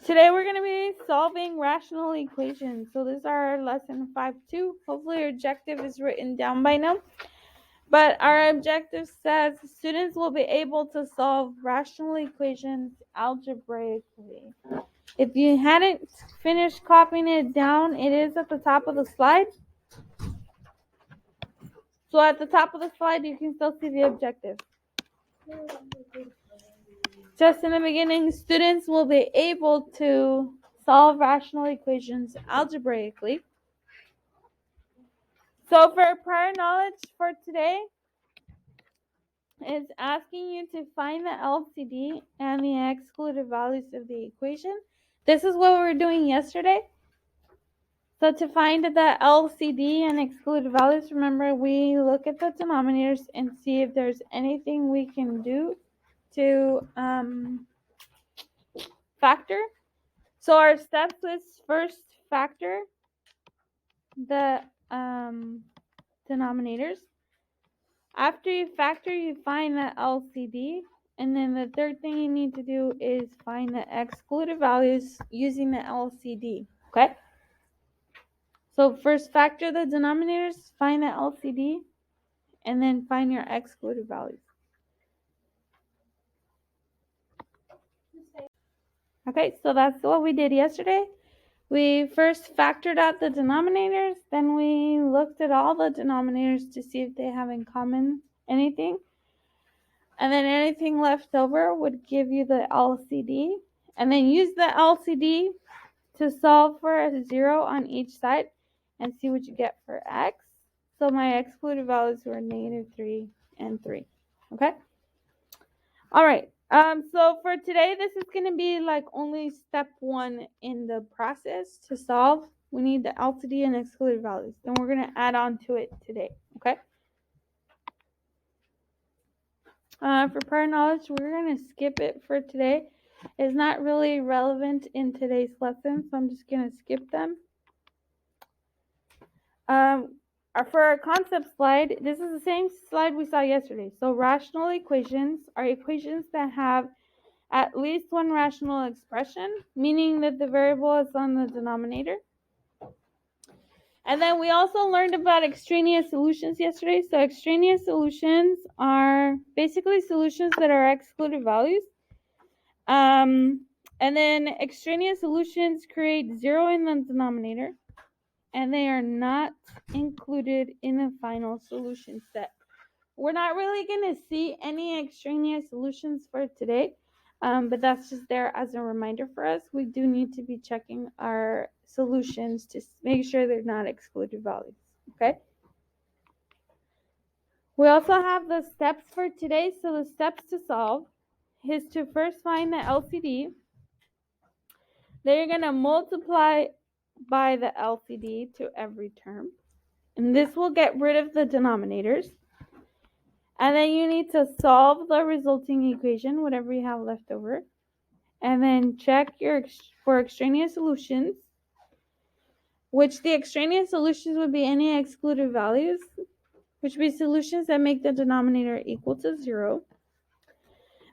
Today we're going to be solving rational equations. So this is our lesson 5.2. Hopefully your objective is written down by now. But our objective says students will be able to solve rational equations algebraically. If you hadn't finished copying it down, it is at the top of the slide. So at the top of the slide, you can still see the objective. Just in the beginning, students will be able to solve rational equations algebraically. So for prior knowledge for today, it's asking you to find the LCD and the excluded values of the equation. This is what we were doing yesterday. So to find the LCD and excluded values, remember we look at the denominators and see if there's anything we can do to factor. So our steps is first factor the denominators. After you factor, you find the LCD, and then the third thing you need to do is find the excluded values using the LCD, okay? So first factor the denominators, find the LCD, and then find your excluded values. Okay, so that's what we did yesterday. We first factored out the denominators, then we looked at all the denominators to see if they have in common anything. And then anything left over would give you the LCD. And then use the LCD to solve for a 0 on each side and see what you get for x. So my excluded values were -3 and 3. Okay? All right. So for today, this is going to be like only step 1 in the process to solve. We need the LCD and excluded values. Then we're going to add on to it today. Okay? For prior knowledge, we're going to skip it for today. It's not really relevant in today's lesson, so I'm just going to skip them. For our concept slide, this is the same slide we saw yesterday. So rational equations are equations that have at least one rational expression, meaning that the variable is on the denominator. And then we also learned about extraneous solutions yesterday. So extraneous solutions are basically solutions that are excluded values. And then extraneous solutions create 0 in the denominator, and they are not included in the final solution set. We're not really going to see any extraneous solutions for today, but that's just there as a reminder for us. We do need to be checking our solutions to make sure they're not excluded values, okay? We also have the steps for today. So the steps to solve is to first find the LCD. Then you're going to multiply by the LCD to every term. And this will get rid of the denominators. And then you need to solve the resulting equation, whatever you have left over. And then check for extraneous solutions, which the extraneous solutions would be any excluded values, which would be solutions that make the denominator equal to 0.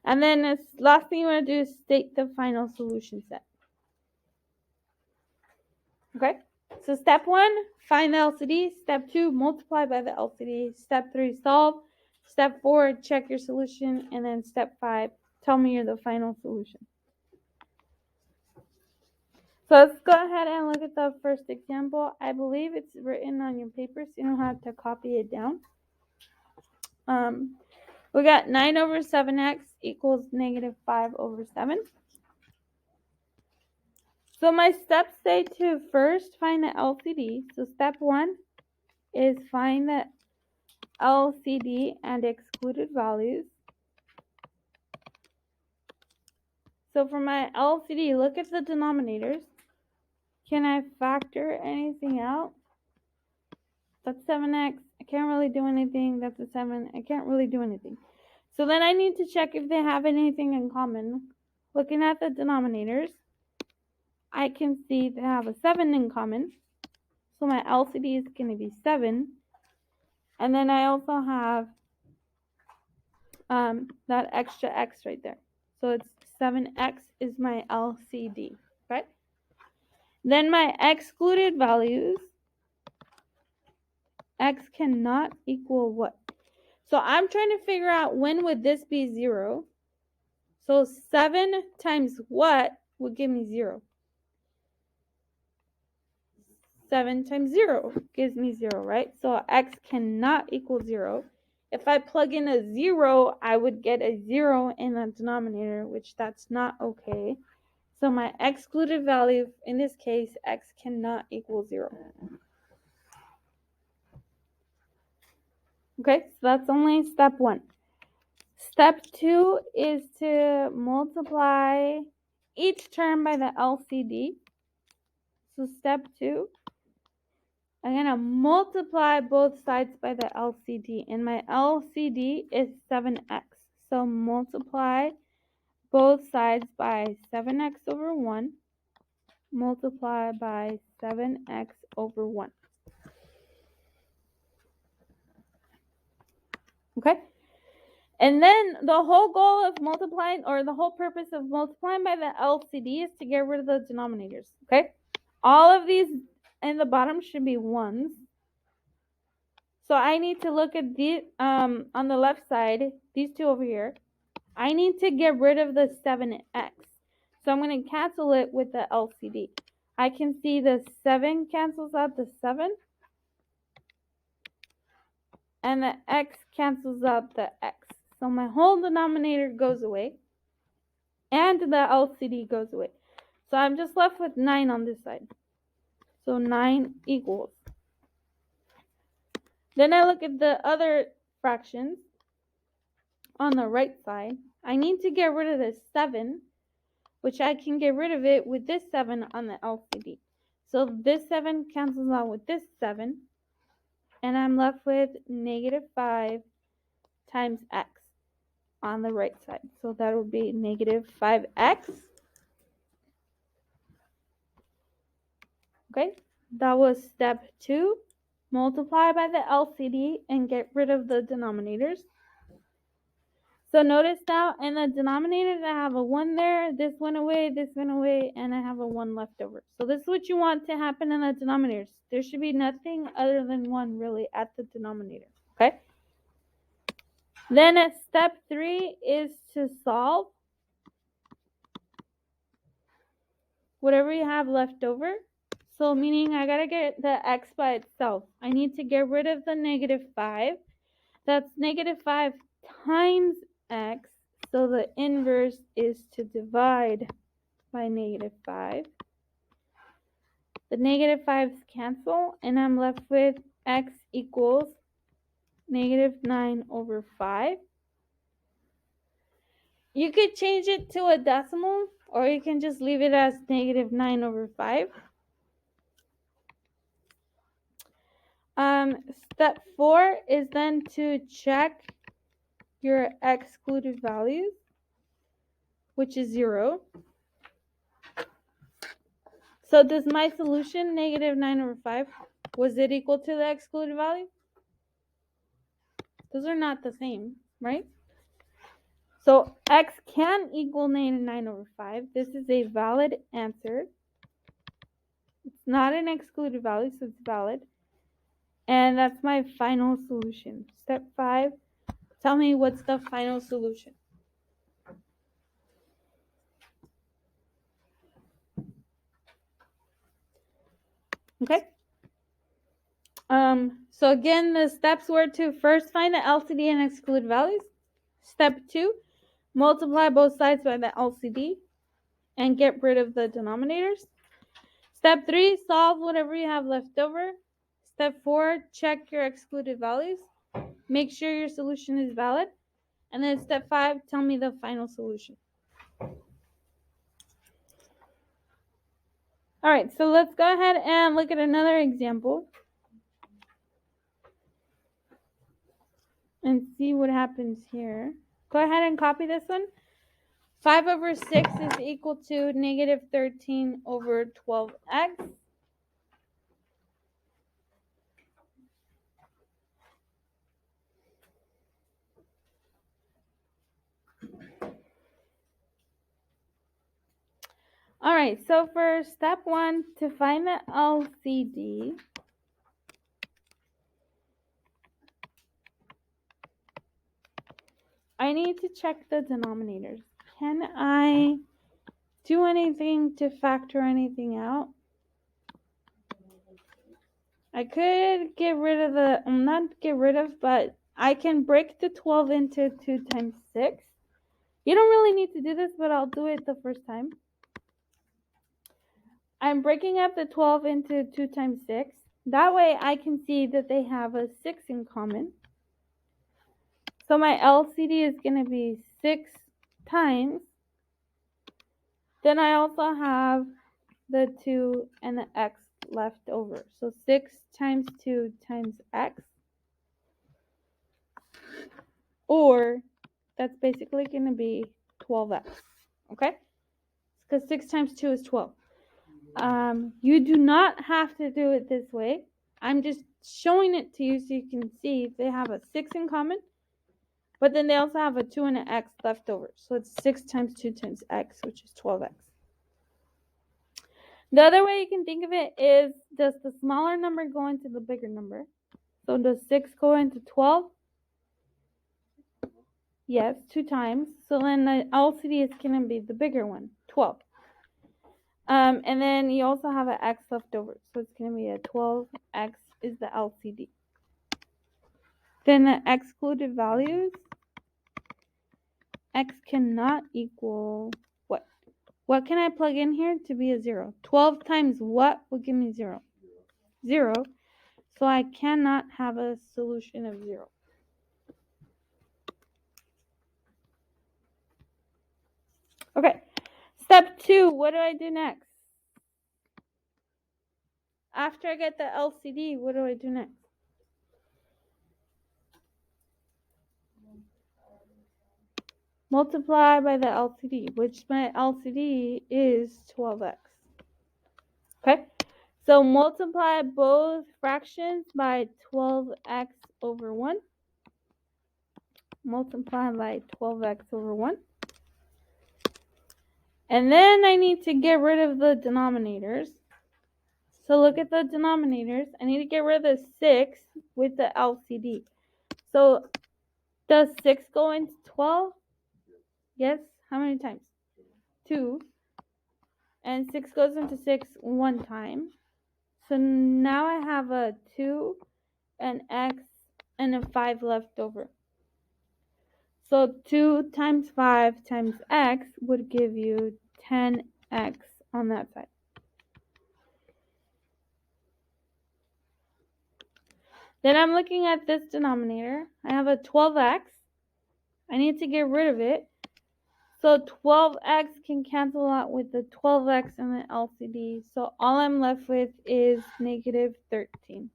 And then the last thing you want to do is state the final solution set. Okay? So step 1, find the LCD. Step 2, multiply by the LCD. Step 3, solve. Step 4, check your solution. And then step 5, tell me the final solution. So let's go ahead and look at the first example. I believe it's written on your paper, so you don't have to copy it down. We got 9 over 7x equals -5/7. So my steps say to first find the LCD. So step 1 is find the LCD and excluded values. So for my LCD, look at the denominators. Can I factor anything out? That's 7x. I can't really do anything. That's a 7. I can't really do anything. So then I need to check if they have anything in common. Looking at the denominators, I can see they have a 7 in common. So my LCD is going to be 7. And then I also have that extra x right there. So it's 7x is my LCD. right? Then my excluded values, x cannot equal what? So I'm trying to figure out when would this be 0. So 7 times what would give me 0? 7 times 0 gives me 0, right? So x cannot equal 0. If I plug in a 0, I would get a 0 in the denominator, which that's not okay. So my excluded value, in this case, x cannot equal 0. Okay, so that's only step 1. Step 2 is to multiply each term by the LCD. So step 2, I'm going to multiply both sides by the LCD, and my LCD is 7x. So multiply both sides by 7x over 1, multiply by 7x over 1. Okay? And then the whole goal of multiplying, or the whole purpose of multiplying by the LCD, is to get rid of the denominators. Okay? All of these in the bottom should be 1s. So I need to look at the on the left side, these two over here. I need to get rid of the 7x. So I'm going to cancel it with the LCD. I can see the 7 cancels out the 7. And the x cancels out the x. So my whole denominator goes away. And the LCD goes away. So I'm just left with 9 on this side. So 9 equals. Then I look at the other fractions on the right side. I need to get rid of this 7, which I can get rid of it with this 7 on the LCD. So this 7 cancels out with this 7, and I'm left with negative 5 times x on the right side. So that would be negative 5x. Okay, that was step 2. Multiply by the LCD and get rid of the denominators. So notice now in the denominators I have a 1 there, this went away, and I have a 1 left over. So this is what you want to happen in the denominators. There should be nothing other than 1 really at the denominator. Okay? Then at step 3 is to solve whatever you have left over. So meaning I gotta get the x by itself. I need to get rid of the negative 5. That's negative 5 times x. So the inverse is to divide by negative 5. The negative 5's cancel, and I'm left with x equals negative 9 over 5. You could change it to a decimal, or you can just leave it as negative 9 over 5. Step 4 is then to check your excluded values, which is 0. So does my solution, negative 9 over 5, was it equal to the excluded value? Those are not the same, right? So x can equal negative 9 over 5. This is a valid answer. It's not an excluded value, so it's valid. And that's my final solution. Step 5, tell me what's the final solution. Okay. So again, the steps were to first find the LCD and exclude values. Step 2, multiply both sides by the LCD and get rid of the denominators. Step 3, solve whatever you have left over. Step 4, check your excluded values. Make sure your solution is valid. And then step 5, tell me the final solution. All right, so let's go ahead and look at another example and see what happens here. Go ahead and copy this one. 5 over 6 is equal to negative 13 over 12x. All right, so for step 1, to find the LCD, I need to check the denominators. Can I do anything to factor anything out? I could get rid of not get rid of, but I can break the 12 into 2 times 6. You don't really need to do this, but I'll do it the first time. I'm breaking up the 12 into 2 times 6. That way I can see that they have a 6 in common. So my LCD is going to be 6 times. Then I also have the 2 and the x left over. So 6 times 2 times x. Or that's basically going to be 12x. Okay? Because 6 times 2 is 12. You do not have to do it this way. I'm just showing it to you so you can see they have a 6 in common, but then they also have a 2 and an x left over. So it's 6 times 2 times x, which is 12x. The other way you can think of it is, does the smaller number go into the bigger number? So does 6 go into 12? Yes, 2 times. So then the LCD is going to be the bigger one, 12. And then you also have an x left over. So it's going to be a 12x is the LCD. Then the excluded values, x cannot equal what? What can I plug in here to be a 0? 12 times what will give me 0? 0. So I cannot have a solution of 0. Okay, step 2, what do I do next? After I get the LCD, what do I do next? Multiply by the LCD, which my LCD is 12x. Okay, so multiply both fractions by 12x over 1. Multiply by 12x over 1. And then I need to get rid of the denominators. So look at the denominators. I need to get rid of the 6 with the LCD. So does 6 go into 12? Yes. How many times? 2. And 6 goes into 6 one time. So now I have a 2, an x, and a 5 left over. So 2 times 5 times x would give you 10x on that side. Then I'm looking at this denominator. I have a 12x. I need to get rid of it. So 12x can cancel out with the 12x and the LCD. So all I'm left with is negative 13.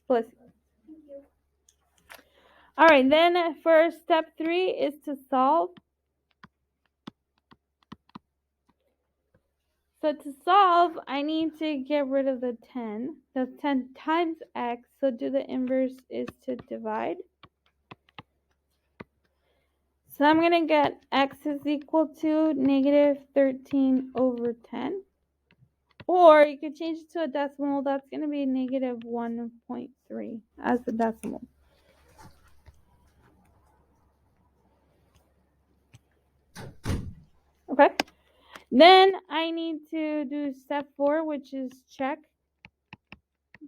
Bless you. All right, then for step 3 is to solve. So to solve, I need to get rid of the 10. That's 10 times x. So do the inverse is to divide. So I'm going to get x is equal to negative 13 over 10. Or you could change it to a decimal. That's going to be negative 1.3 as the decimal. Okay. Then I need to do step 4, which is check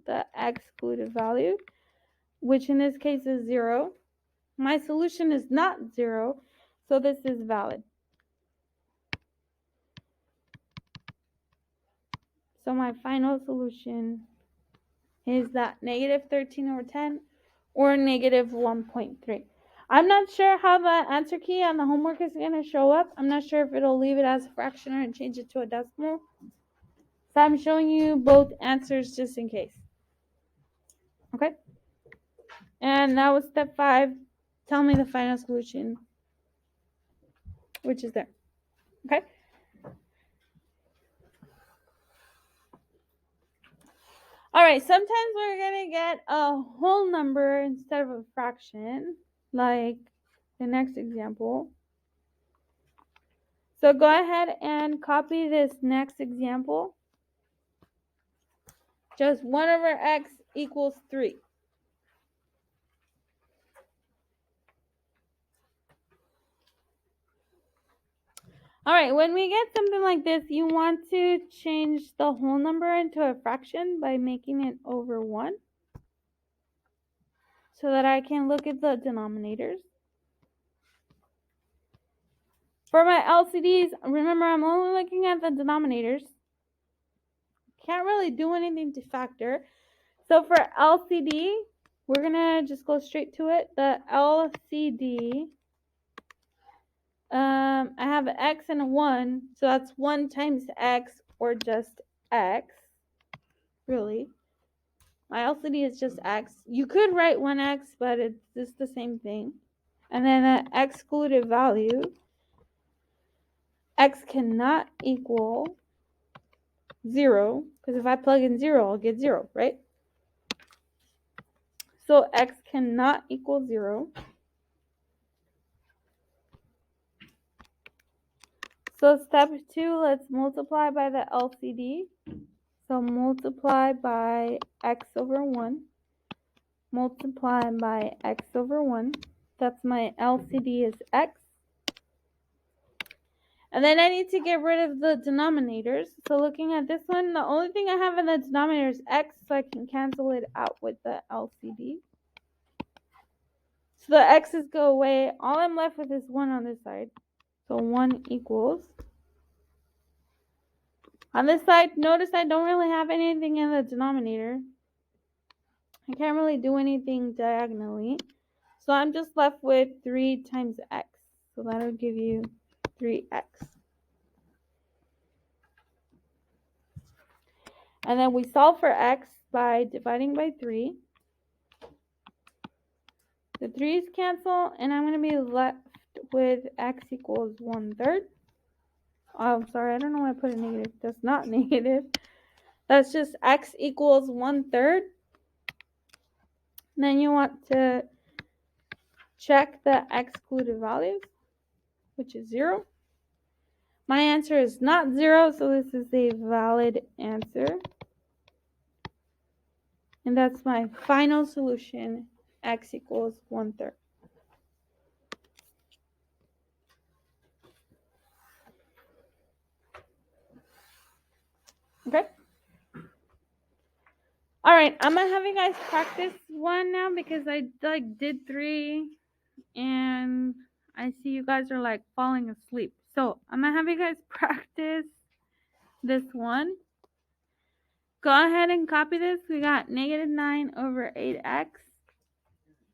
the excluded value, which in this case is 0. My solution is not 0, so this is valid. So my final solution is that negative 13 over 10 or negative 1.3. I'm not sure how the answer key on the homework is going to show up. I'm not sure if it'll leave it as a fraction or change it to a decimal. So I'm showing you both answers just in case. Okay? And that was step 5. Tell me the final solution, which is there. Okay? All right, sometimes we're going to get a whole number instead of a fraction. like the next example. So go ahead and copy this next example. Just 1 over x equals 3. All right, when we get something like this, you want to change the whole number into a fraction by making it over 1 so that I can look at the denominators. For my LCDs, remember I'm only looking at the denominators. Can't really do anything to factor. So for LCD, we're going to just go straight to it. The LCD, I have an x and a 1, so that's 1 times x or just x, really. My LCD is just x. You could write 1x, but it's just the same thing. And then an excluded value, x cannot equal 0, because if I plug in 0, I'll get 0, right? So x cannot equal 0. So step 2, let's multiply by the LCD. So multiply by x over 1. Multiply by x over 1. That's my LCD is x. And then I need to get rid of the denominators. So looking at this one, the only thing I have in the denominator is x, so I can cancel it out with the LCD. So the x's go away. All I'm left with is 1 on this side. So 1 equals. On this side, notice I don't really have anything in the denominator. I can't really do anything diagonally. So I'm just left with 3 times x. So that'll give you 3x. And then we solve for x by dividing by 3. The 3's cancel, and I'm going to be left with x equals 1/3. Oh, I'm sorry, I don't know why I put a negative. That's not negative. That's just x equals 1/3. Then you want to check the excluded values, which is 0. My answer is not 0, so this is a valid answer. And that's my final solution, x equals 1/3. Okay? All right, I'm going to have you guys practice one now because I did 3 and I see you guys are like falling asleep. So I'm going to have you guys practice this one. Go ahead and copy this. We got negative 9 over 8x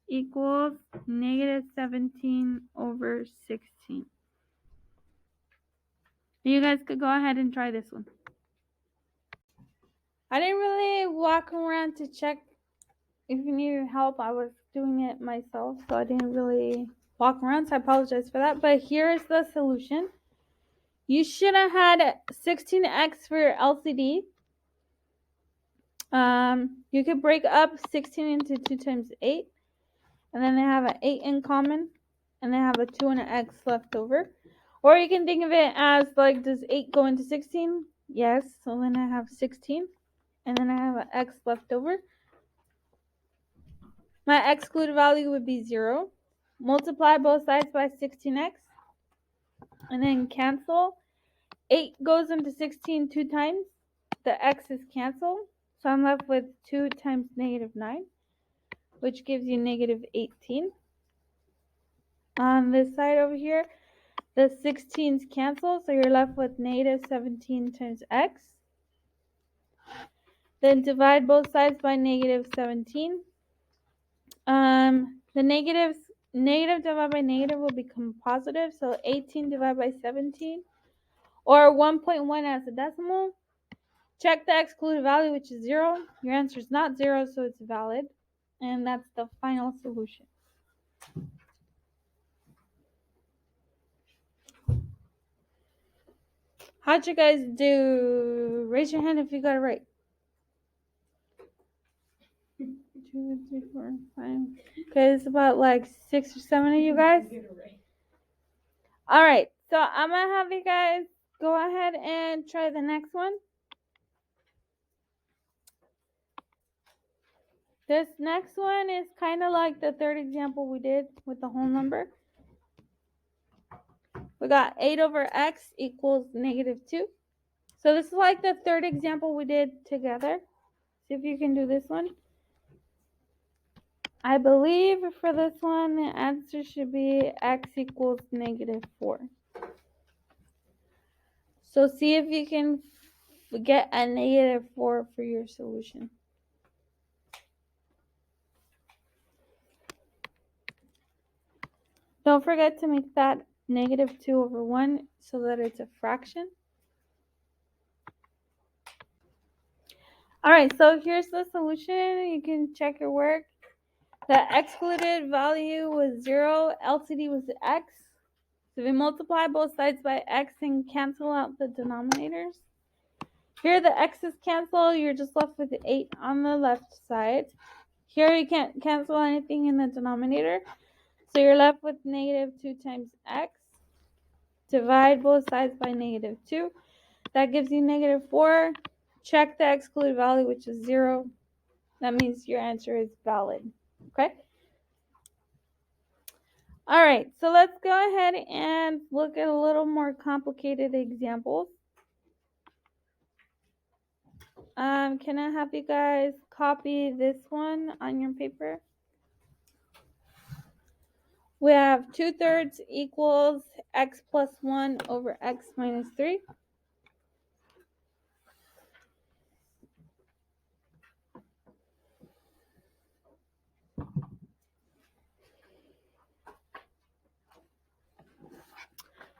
equals negative 17 over 16. You guys could go ahead and try this one. I didn't really walk around to check if you needed help. I was doing it myself, so I didn't really walk around, so I apologize for that. But here is the solution. You should have had 16x for your LCD. You could break up 16 into 2 times 8, and then they have an 8 in common, and they have a 2 and an x left over. Or you can think of it as like, does 8 go into 16? Yes, so then I have 16, and then I have an x left over. My excluded value would be 0. Multiply both sides by 16x, and then cancel. 8 goes into 16 2 times. The x's cancel, so I'm left with 2 times negative 9, which gives you negative 18. On this side over here, the 16's cancel, so you're left with negative 17 times x. Then divide both sides by negative 17. The negative divided by negative will become positive, so 18 divided by 17, or 1.1 as a decimal. Check the excluded value, which is 0. Your answer is not 0, so it's valid. And that's the final solution. How'd you guys do? Raise your hand if you got it right. 2, 2, 3, 4, 5. Okay, it's about like 6 or 7 of you guys. All right, so I'm gonna have you guys go ahead and try the next one. This next one is kind of like the third example we did with the whole number. We got 8 over x equals -2. So this is like the third example we did together. See if you can do this one. I believe for this one, the answer should be x equals -4. So see if you can get a -4 for your solution. Don't forget to make that -2 over 1 so that it's a fraction. All right, so here's the solution. You can check your work. The excluded value was 0, LCD was x. So we multiply both sides by x and cancel out the denominators. Here the x's cancel, you're just left with 8 on the left side. Here you can't cancel anything in the denominator, so you're left with -2 times x. Divide both sides by -2. That gives you -4. Check the excluded value, which is 0. That means your answer is valid. Okay? All right, so let's go ahead and look at a little more complicated examples. Can I have you guys copy this one on your paper? We have 2/3 equals x plus 1 over x minus 3.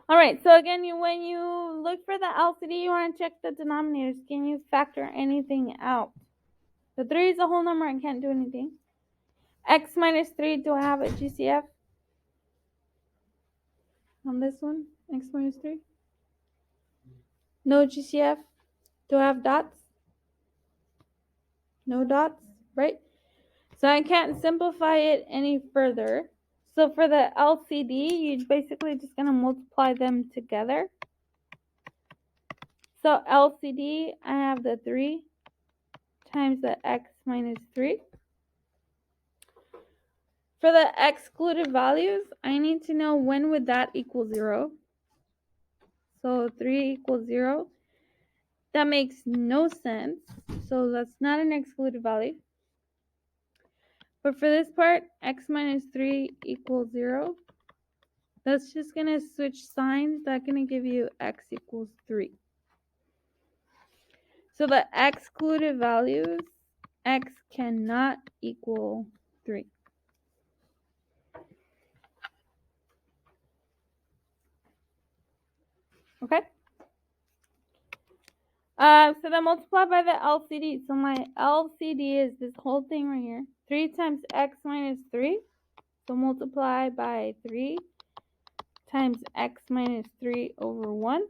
All right, so again, when you look for the LCD, you want to check the denominators. Can you factor anything out? The 3 is a whole number and can't do anything. X minus 3, do I have a GCF on this one? X minus 3? No GCF. Do I have dots? No dots, right? So I can't simplify it any further. So for the LCD, you're basically just going to multiply them together. So LCD, I have the 3 times the x minus 3. For the excluded values, I need to know when would that equal 0. So 3 equals 0. That makes no sense. So that's not an excluded value. But for this part, x minus 3 equals 0. That's just going to switch signs. That's going to give you x equals 3. So the excluded values, x cannot equal 3. Okay? So then multiply by the LCD. So my LCD is this whole thing right here. 3 times x minus 3. So multiply by 3 times x minus 3 over 1.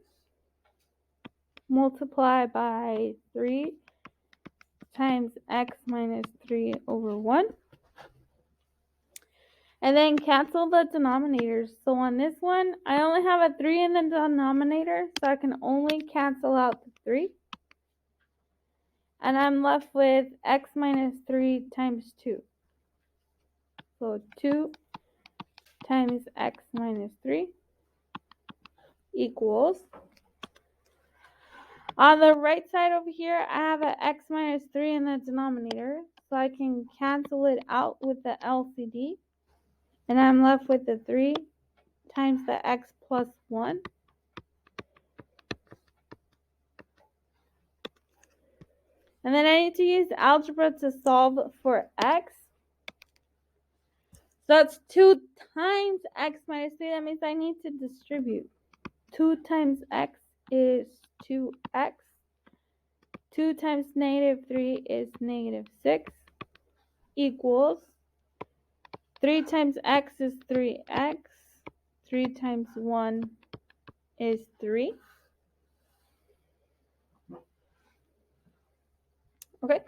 Multiply by 3 times x minus 3 over 1. And then cancel the denominators. So on this one, I only have a 3 in the denominator, so I can only cancel out the 3. And I'm left with x minus 3 times 2. So 2 times x minus 3 equals. On the right side over here, I have an x minus 3 in the denominator, so I can cancel it out with the LCD. And I'm left with the 3 times the x plus 1. And then I need to use algebra to solve for x. So that's 2 times x minus 3. That means I need to distribute. 2 times x is 2x. 2 times -3 is -6 equals 3 times x is 3x. 3 times 1 is 3. Okay.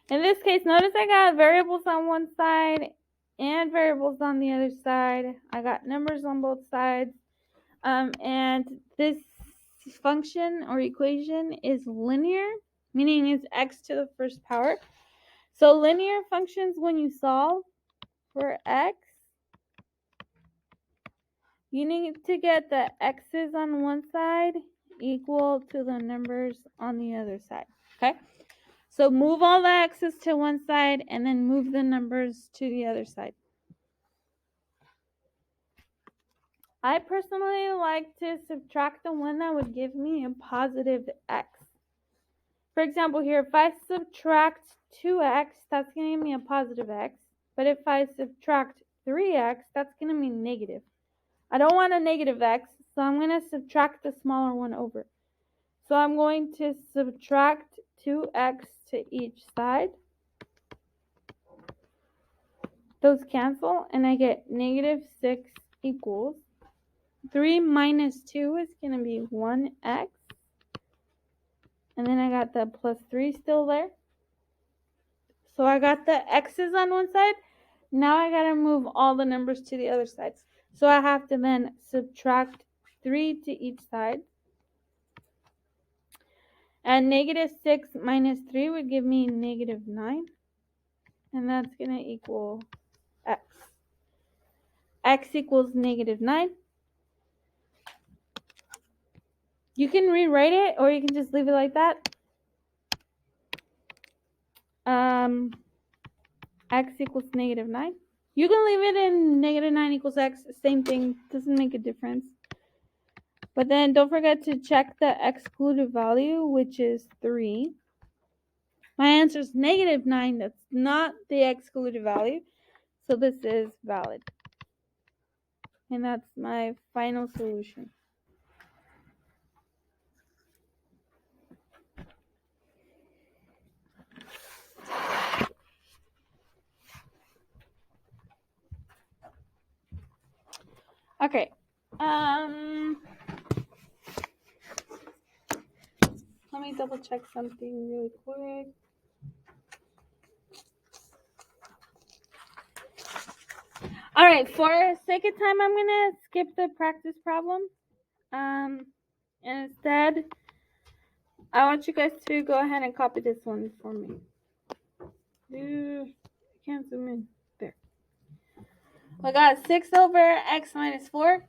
In this case, notice I got variables on one side and variables on the other side. I got numbers on both sides. And this function or equation is linear, meaning it's x to the first power. So linear functions, when you solve for x, you need to get the x's on one side equal to the numbers on the other side, okay? So move all the x's to one side and then move the numbers to the other side. I personally like to subtract the one that would give me a positive x. For example, here, if I subtract 2x, that's going to give me a positive x. But if I subtract 3x, that's going to be negative. I don't want a negative x, so I'm going to subtract the smaller one over. So I'm going to subtract 2x to each side. Those cancel, and I get negative 6 equals 3 minus 2 is going to be 1x. And then I got the plus 3 still there. So I got the x's on one side. Now I got to move all the numbers to the other side. So I have to then subtract 3 to each side. And negative 6 minus 3 would give me negative 9. And that's going to equal x. X equals negative 9. You can rewrite it, or you can just leave it like that. X equals negative 9. You can leave it in negative 9 equals x. Same thing. Doesn't make a difference. But then don't forget to check the excluded value, which is 3. My answer is negative 9. That's not the excluded value. So this is valid. And that's my final solution. Okay. Let me double check something really quick. All right, for sake of time, I'm gonna skip the practice problem. And instead, I want you guys to go ahead and copy this one for me. I can't zoom in. There. We got 6 over x minus 4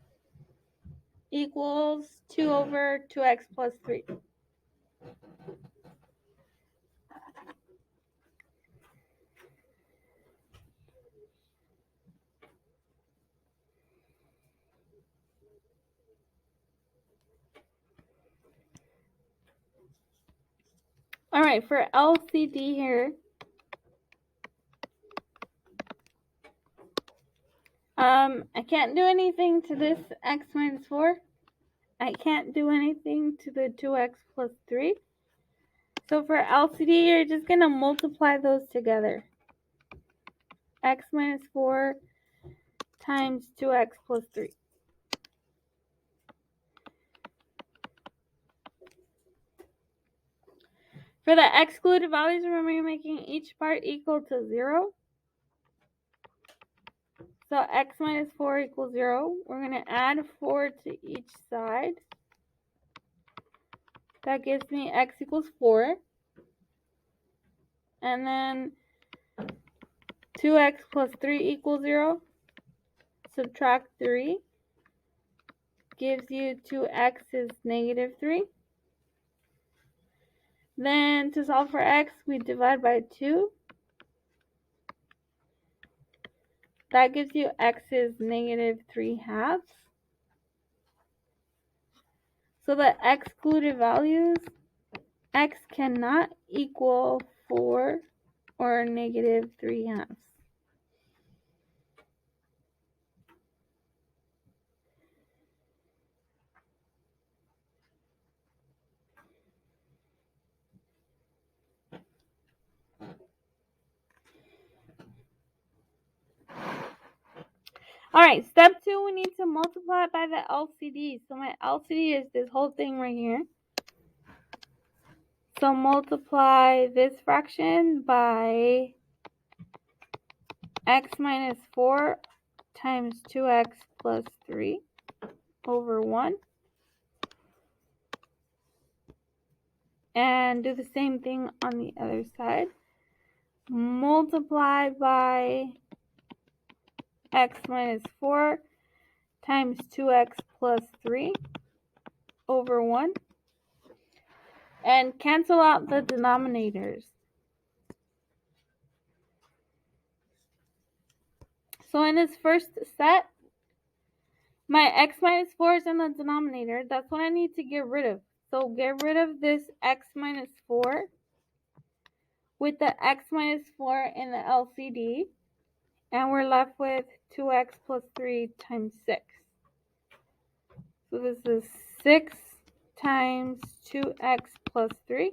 equals 2 over 2x plus 3. All right, for LCD here, I can't do anything to this x minus 4. I can't do anything to the 2x plus 3. So for LCD, you're just going to multiply those together. X minus 4 times 2x plus 3. For the excluded values, remember you're making each part equal to 0. So x minus 4 equals 0. We're going to add 4 to each side. That gives me x equals 4. And then 2x plus 3 equals 0. Subtract 3. Gives you 2x is negative 3. Then to solve for x, we divide by 2. That gives you x is negative 3/2. So the excluded values, x cannot equal 4 or negative 3/2. All right, step 2, we need to multiply by the LCD. So my LCD is this whole thing right here. So multiply this fraction by x minus 4 times 2x plus 3 over 1. And do the same thing on the other side. Multiply by x minus 4 times 2x plus 3 over 1. And cancel out the denominators. So in this first set, my x minus 4 is in the denominator. That's what I need to get rid of. So get rid of this x minus 4 with the x minus 4 in the LCD. And we're left with 2x plus 3 times 6. So this is 6 times 2x plus 3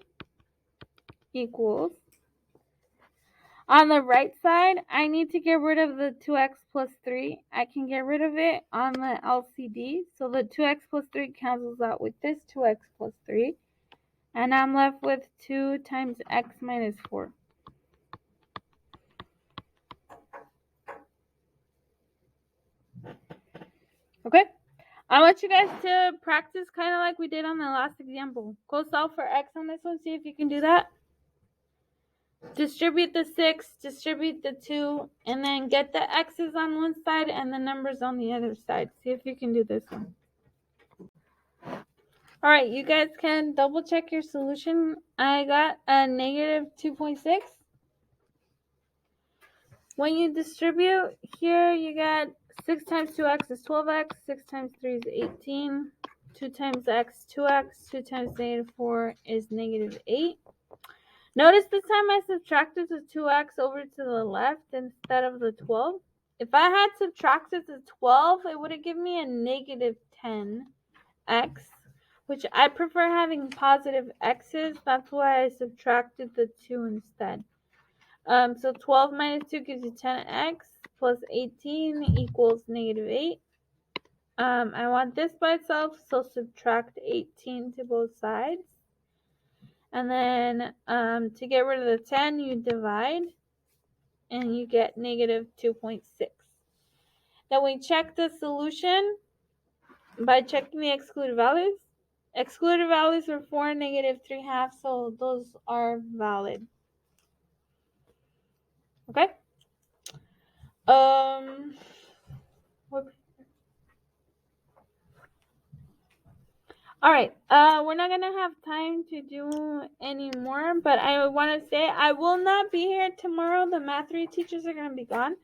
equals. On the right side, I need to get rid of the 2x plus 3. I can get rid of it on the LCD. So the 2x plus 3 cancels out with this 2x plus 3. And I'm left with 2 times x minus 4. Okay? I want you guys to practice kind of like we did on the last example. Go solve for x on this one. See if you can do that. Distribute the 6, distribute the 2, and then get the x's on one side and the numbers on the other side. See if you can do this one. All right, you guys can double check your solution. I got a negative 2.6. When you distribute here, you got 6 times 2x is 12x, 6 times 3 is 18, 2 times x, 2x, 2 times negative 4 is negative 8. Notice this time I subtracted the 2x over to the left instead of the 12. If I had subtracted the 12, it would have given me a negative 10x, which I prefer having positive x's. That's why I subtracted the 2 instead. So 12 minus 2 gives you 10x plus 18 equals negative 8. I want this by itself, so subtract 18 to both sides. And then to get rid of the 10, you divide, and you get negative 2.6. Then we check the solution by checking the excluded values. Excluded values are 4 and negative 3/2, so those are valid. Okay? All right, we're not going to have time to do any more, but I want to say I will not be here tomorrow. The math 3 teachers are going to be gone.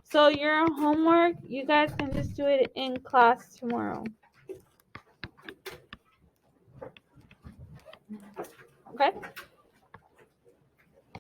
So your homework, you guys can just do it in class tomorrow. Okay?